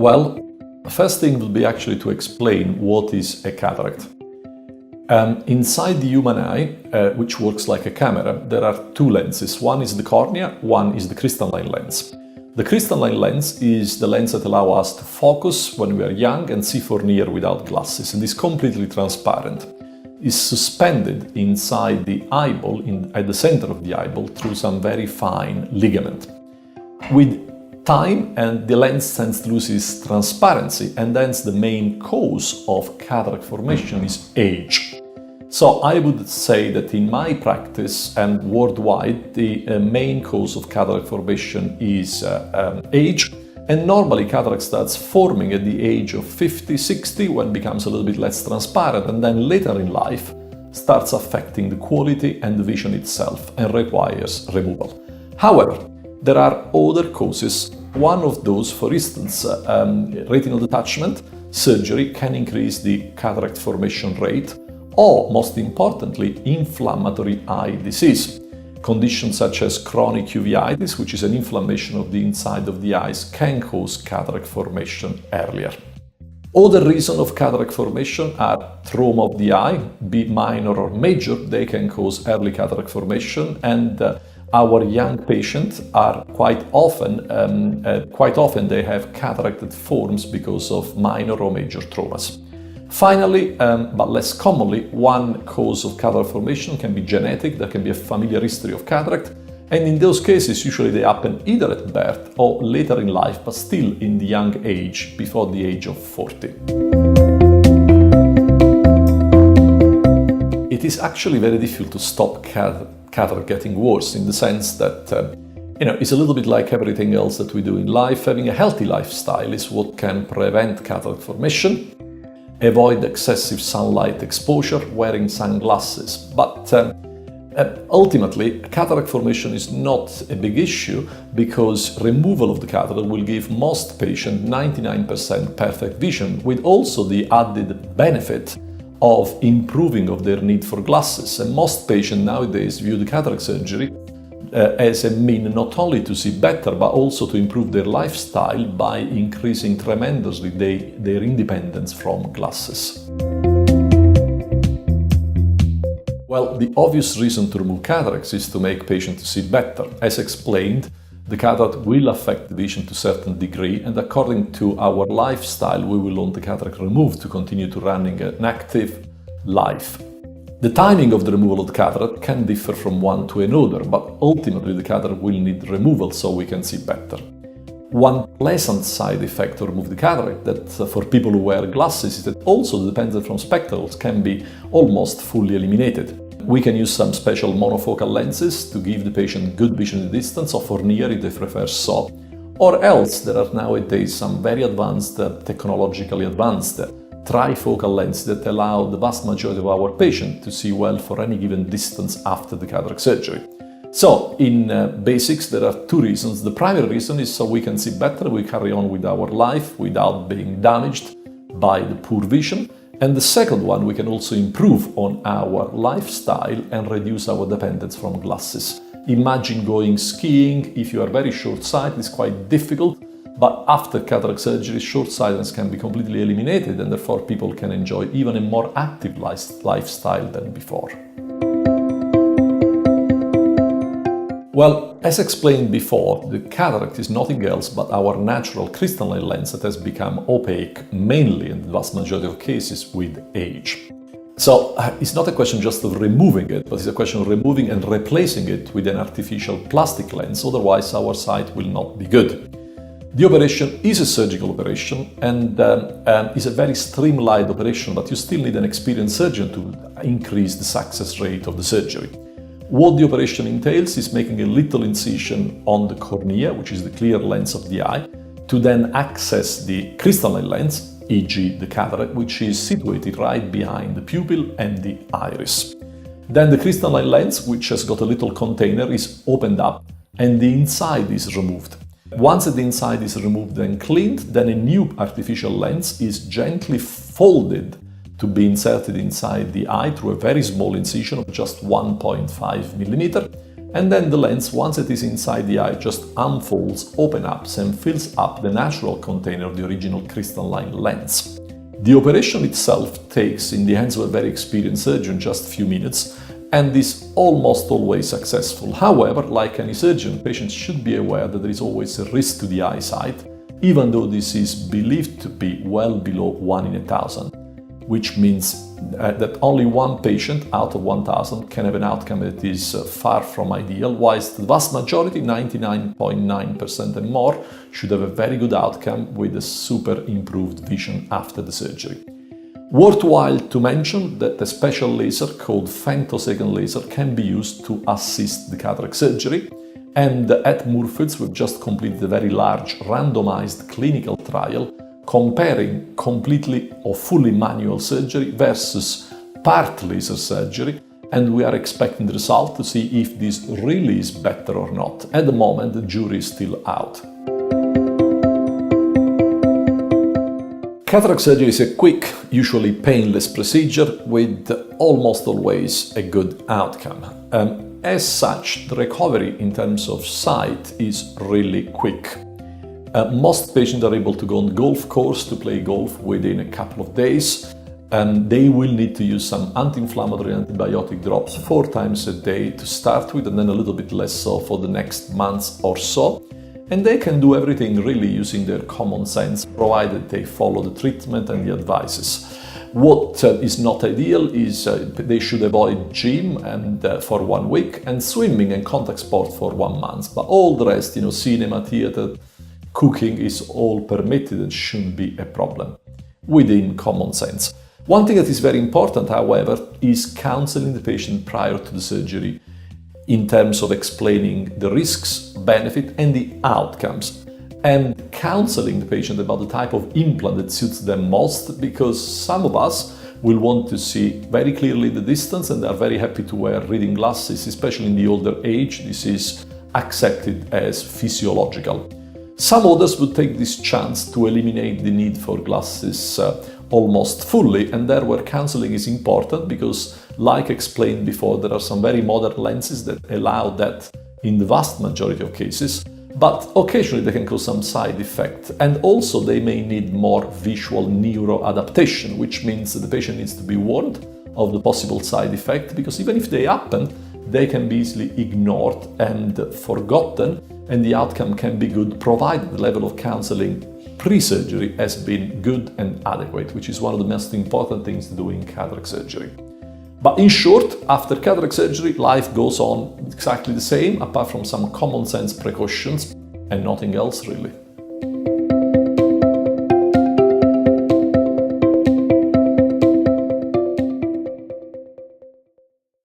Well, the first thing would be actually to explain what is a cataract. Inside the human eye, which works like a camera, there are two lenses. One is the cornea, one is the crystalline lens. The crystalline lens is the lens that allows us to focus when we are young and see for near without glasses, and is completely transparent. It's suspended inside the eyeball, at the center of the eyeball, through some very fine ligament. With time, and the lens tends to lose its transparency, and hence the main cause of cataract formation is age. So I would say that in my practice and worldwide, the main cause of cataract formation is age. And normally cataract starts forming at the age of 50, 60, when it becomes a little bit less transparent, and then later in life starts affecting the quality and the vision itself and requires removal. However, there are other causes. One of those, for instance, retinal detachment surgery can increase the cataract formation rate, or most importantly, inflammatory eye disease. Conditions such as chronic uveitis, which is an inflammation of the inside of the eyes, can cause cataract formation earlier. Other reasons of cataract formation are trauma of the eye, be it minor or major. They can cause early cataract formation, and our young patients are quite often they have cataract that forms because of minor or major traumas. Finally, but less commonly, one cause of cataract formation can be genetic. There can be a familial history of cataract, and in those cases usually they happen either at birth or later in life, but still in the young age, before the age of 40. It is actually very difficult to stop cataract getting worse, in the sense that it's a little bit like everything else that we do in life. Having a healthy lifestyle is what can prevent cataract formation. Avoid excessive sunlight exposure, wearing sunglasses. But ultimately, cataract formation is not a big issue, because removal of the cataract will give most patients 99% perfect vision, with also the added benefit of improving of their need for glasses. And most patients nowadays view the cataract surgery as a mean not only to see better, but also to improve their lifestyle by increasing tremendously their independence from glasses. Well, the obvious reason to remove cataracts is to make patients see better. As explained, the cataract will affect the vision to a certain degree, and according to our lifestyle, we will want the cataract removed to continue to running an active life. The timing of the removal of the cataract can differ from one to another, but ultimately the cataract will need removal so we can see better. One pleasant side effect to remove the cataract, that for people who wear glasses, is that also the dependence from spectacles can be almost fully eliminated. We can use some special monofocal lenses to give the patient good vision in the distance, or for near if they prefer so. Or else there are nowadays some very advanced, technologically advanced trifocal lenses that allow the vast majority of our patients to see well for any given distance after the cataract surgery. So in basics, there are two reasons. The primary reason is so we can see better, we carry on with our life without being damaged by the poor vision. And the second one, we can also improve on our lifestyle and reduce our dependence from glasses. Imagine going skiing. If you are very short-sighted, it's quite difficult. But after cataract surgery, short-sightedness can be completely eliminated, and therefore people can enjoy even a more active lifestyle than before. Well, as explained before, the cataract is nothing else but our natural crystalline lens that has become opaque, mainly in the vast majority of cases, with age. So it's not a question just of removing it, but it's a question of removing and replacing it with an artificial plastic lens, otherwise our sight will not be good. The operation is a surgical operation and is a very streamlined operation, but you still need an experienced surgeon to increase the success rate of the surgery. What the operation entails is making a little incision on the cornea, which is the clear lens of the eye, to then access the crystalline lens, e.g. the cataract, which is situated right behind the pupil and the iris. Then the crystalline lens, which has got a little container, is opened up and the inside is removed. Once the inside is removed and cleaned, then a new artificial lens is gently folded to be inserted inside the eye through a very small incision of just 1.5 millimeter, And then the lens, once it is inside the eye, just unfolds, opens up and fills up the natural container of the original crystalline lens. The operation itself takes, in the hands of a very experienced surgeon, just a few minutes and is almost always successful. However, like any surgeon, patients should be aware that there is always a risk to the eyesight, even though this is believed to be well below 1 in 1,000, which means that only one patient out of 1,000 can have an outcome that is far from ideal, whilst the vast majority, 99.9% and more, should have a very good outcome with a super improved vision after the surgery. Worthwhile to mention that a special laser called femtosecond laser can be used to assist the cataract surgery, and at Moorfields we've just completed a very large randomized clinical trial comparing completely or fully manual surgery versus part laser surgery, and we are expecting the result to see if this really is better or not. At the moment, the jury is still out. Cataract surgery is a quick, usually painless procedure with almost always a good outcome. As such, the recovery in terms of sight is really quick. Most patients are able to go on the golf course to play golf within a couple of days. They will need to use some anti-inflammatory antibiotic drops 4 times a day to start with, and then a little bit less so for the next months or so. And they can do everything really using their common sense, provided they follow the treatment and the advices. What is not ideal is they should avoid gym for 1 week and swimming and contact sport for 1 month. But all the rest, cinema, theater, cooking is all permitted and shouldn't be a problem within common sense. One thing that is very important, however, is counseling the patient prior to the surgery in terms of explaining the risks, benefit, and the outcomes, and counseling the patient about the type of implant that suits them most, because some of us will want to see very clearly the distance and are very happy to wear reading glasses, especially in the older age. This is accepted as physiological. Some others would take this chance to eliminate the need for glasses almost fully, and there where counseling is important because, like explained before, there are some very modern lenses that allow that in the vast majority of cases, but occasionally they can cause some side effect, and also they may need more visual neuroadaptation, which means that the patient needs to be warned of the possible side effect, because even if they happen, they can be easily ignored and forgotten, and the outcome can be good provided the level of counseling pre-surgery has been good and adequate, which is one of the most important things to do in cataract surgery. But in short, after cataract surgery, life goes on exactly the same, apart from some common sense precautions and nothing else really.